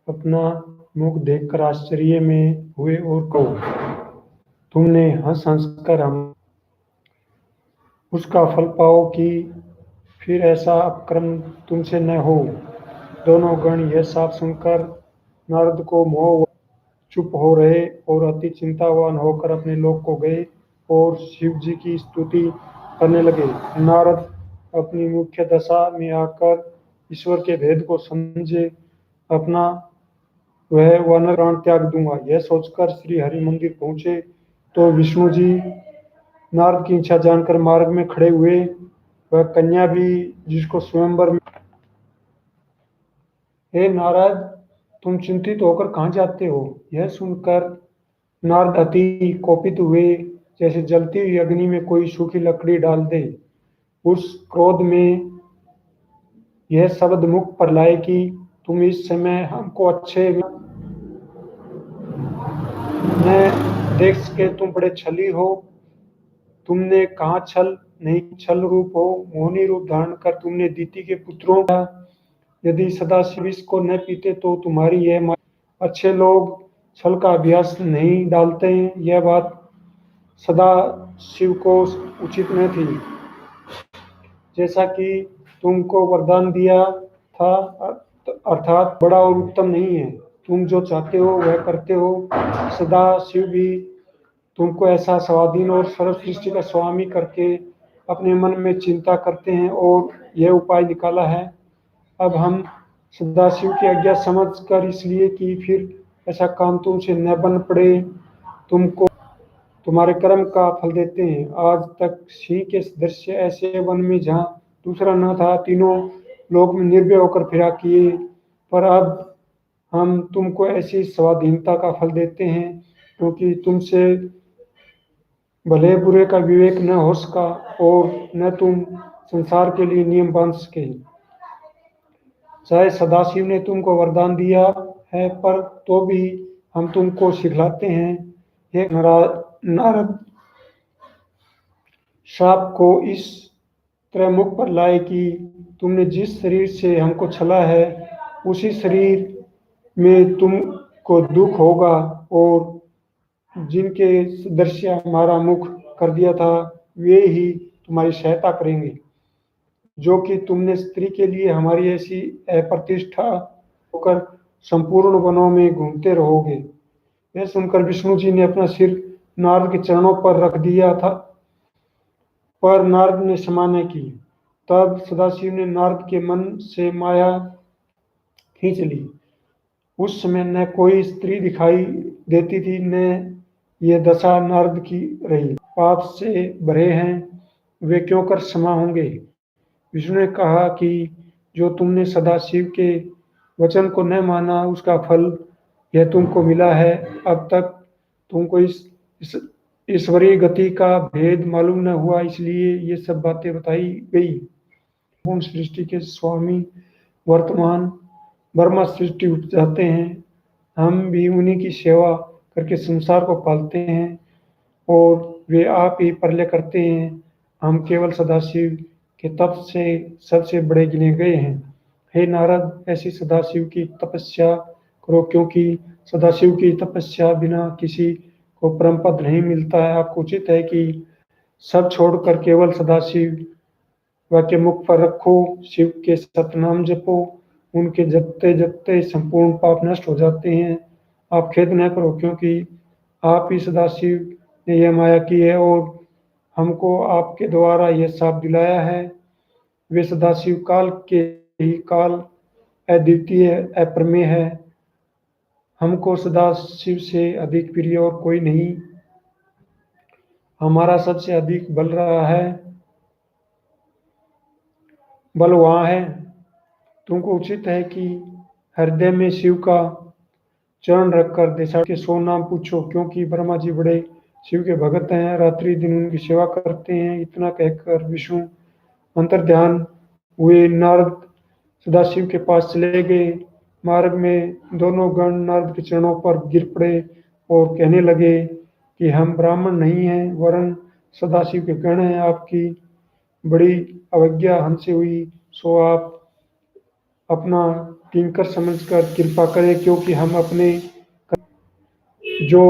अपना मुख देखकर आश्चर्य में हुए और कहो, तुमने हंस हंस कर हम उसका फल पाओ कि फिर ऐसा अपक्रम तुमसे न हो। दोनों गण यह साफ सुनकर नारद को मोह चुप हो रहे और अति चिंतावान होकर अपने लोक को गए और शिव जी की स्तुति करने लगे। नारद अपनी मुख्य दशा में आकर ईश्वर के भेद को समझे अपना वह वानर प्राण त्याग दूंगा, यह सोचकर श्री हरि मंदिर पहुंचे तो विष्णु जी नारद की इच्छा जानकर मार्ग में खड़े हुए। वह कन्या भी जिसको स्वयंवर में, हे नारद, तुम चिंतित होकर कहाँ जाते हो? यह सुनकर नारद अति कोपित हुए, जैसे जलती हुई अग्नि में कोई सूखी लकड़ी डाल दे। उस क्रोध में यह शब्द मुख पर लाए कि तुम इस समय हमको अच्छे न देख सके, तुम बड़े छली हो। तुमने कहाँ छल नहीं, छल रूप हो, मोहिनी रूप धारण कर तुमने दीति के पुत्रों का, यदि सदाशिव इसको न पीते तो तुम्हारी यह अच्छे लोग छल का अभ्यास नहीं डालते हैं। यह बात सदा शिव को उचित न थी। जैसा कि तुमको वरदान दिया था, अर्थात बड़ा और उत्तम नहीं है। तुम जो चाहते हो वह करते हो। सदा शिव भी तुमको ऐसा स्वाधीन और सर्व सृष्टि का स्वामी करके अपने मन में चिंता करते हैं और यह उपाय निकाला है। अब हम सदाशिव की आज्ञा समझ कर, इसलिए कि फिर ऐसा काम तुमसे न बन पड़े, तुमको तुम्हारे कर्म का फल देते हैं। आज तक सिंह के सदृश्य ऐसे वन में जहाँ दूसरा न था, तीनों लोक में निर्भय होकर फिरा किए, पर अब हम तुमको ऐसी स्वाधीनता का फल देते हैं क्योंकि तुमसे भले बुरे का विवेक न हो सका और न तुम संसार के लिए नियम बांध सके। चाहे सदाशिव ने तुमको वरदान दिया है, पर तो भी हम तुमको सिखलाते हैं। हे नारद, श्राप को इस तरह मुख पर लाए कि तुमने जिस शरीर से हमको छला है, उसी शरीर में तुमको दुख होगा और जिनके सदृश्य हमारा मुख कर दिया था, वे ही तुम्हारी सहायता करेंगे। जो कि तुमने स्त्री के लिए हमारी ऐसी अप्रतिष्ठा होकर संपूर्ण वनों में घूमते रहोगे। यह सुनकर विष्णु जी ने अपना सिर नारद के चरणों पर रख दिया था, पर नारद ने क्षमा न की। तब सदाशिव ने नारद के मन से माया खींच ली। उस समय न कोई स्त्री दिखाई देती थी, न ये दशा नारद की रही। पाप से भरे हैं वे क्यों कर क्षमा होंगे? विष्णु ने कहा कि जो तुमने सदाशिव के वचन को न माना, उसका फल यह तुमको मिला है। अब तक तुमको इस ईश्वरीय गति का भेद मालूम न हुआ, इसलिए ये सब बातें बताई गई। पूर्ण सृष्टि के स्वामी वर्तमान ब्रह्मा सृष्टि उपजाते हैं। हम भी उन्हीं की सेवा करके संसार को पालते हैं और वे आप ही प्रलय करते हैं। हम केवल सदाशिव के तप से सबसे बड़े गिने गए हैं। हे नारद, ऐसी सदाशिव की तपस्या करो, क्योंकि सदाशिव की तपस्या बिना किसी को परम पद नहीं मिलता है। आपको उचित है कि सब छोड़कर केवल सदाशिव वाक्य मुख पर रखो, शिव के सतनाम जपो, उनके जपते जपते संपूर्ण पाप नष्ट हो जाते हैं। आप खेद न करो, क्योंकि आप ही सदाशिव ने यह माया की है और हमको आपके द्वारा यह साप दिलाया है। वे सदाशिव काल के ही काल, अद्वितीय अप्रमेय है। हमको सदाशिव से अधिक प्रिय और कोई नहीं। हमारा सबसे अधिक बल रहा है, बल वहाँ है। तुमको उचित है कि हृदय में शिव का चरण रखकर देशा के 100 नाम पूछो, क्योंकि ब्रह्मा जी बड़े शिव के भगत हैं, रात्रि दिन उनकी सेवा करते हैं। इतना कहकर विष्णु अंतर ध्यान हुए नारद सदाशिव के पास चले गए। मार्ग में दोनों गण नारद के चरणों पर गिर पड़े और कहने लगे कि हम ब्राह्मण नहीं हैं, वरन सदाशिव के गण हैं। आपकी बड़ी अवज्ञा हमसे हुई, सो आप अपना किंकर समझकर कृपा करें, क्योंकि हम अपने जो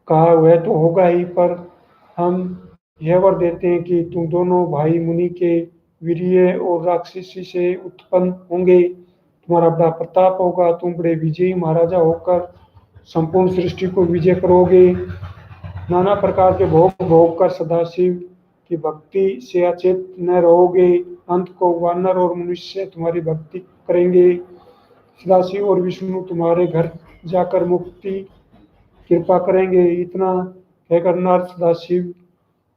कहा वह तो होगा ही, पर हम यह वर देते हैं कि तुम दोनों भाई मुनि के वीर्य और राक्षसी से उत्पन्न होंगे, तुम्हारा बड़ा प्रताप होगा, तुम बड़े विजयी महाराजा होकर संपूर्ण सृष्टि को विजय करोगे, नाना प्रकार के भोग भोग कर सदाशिव की भक्ति से अचेत न रहोगे, अंत को वानर और मनुष्य तुम्हारी भक्ति करेंगे, सदाशिव और विष्णु तुम्हारे घर जाकर मुक्ति कृपा करेंगे। इतना कहकर नारद सदाशिव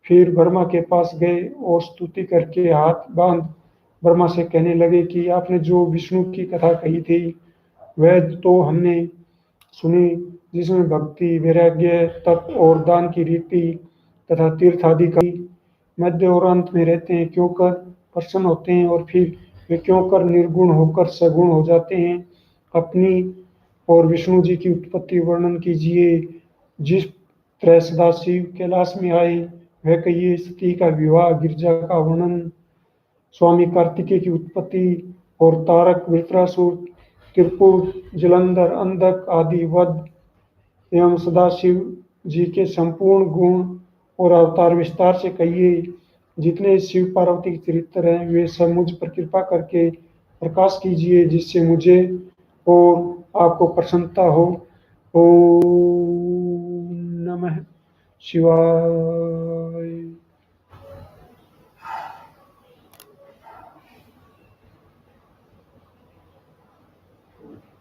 फिर ब्रह्मा के पास गए और स्तुति करके हाथ बांध ब्रह्मा से कहने लगे कि आपने जो विष्णु की कथा कही थी वह तो हमने सुनी, जिसमें भक्ति, वैराग्य, तप और दान की रीति तथा तीर्थ आदि का मध्य और अंत में रहते हैं, क्यों कर प्रसन्न होते हैं और फिर वे क्यों कर निर्गुण होकर सगुण हो जाते हैं। अपनी और विष्णु जी की उत्पत्ति वर्णन कीजिए। जिस तरह सदाशिव कैलाश में आए वह कहिए। सती का विवाह, गिरजा का वर्णन, स्वामी कार्तिकेय की उत्पत्ति और तारक, वृत्रासुर, त्रिपुर, जलंधर, अंधक आदि वध एवं सदाशिव जी के संपूर्ण गुण और अवतार विस्तार से कहिए। जितने शिव पार्वती के चरित्र हैं वे सब मुझ पर कृपा करके प्रकाश कीजिए, जिससे मुझे और आपको प्रसन्नता हो। ओम नमः शिवाय।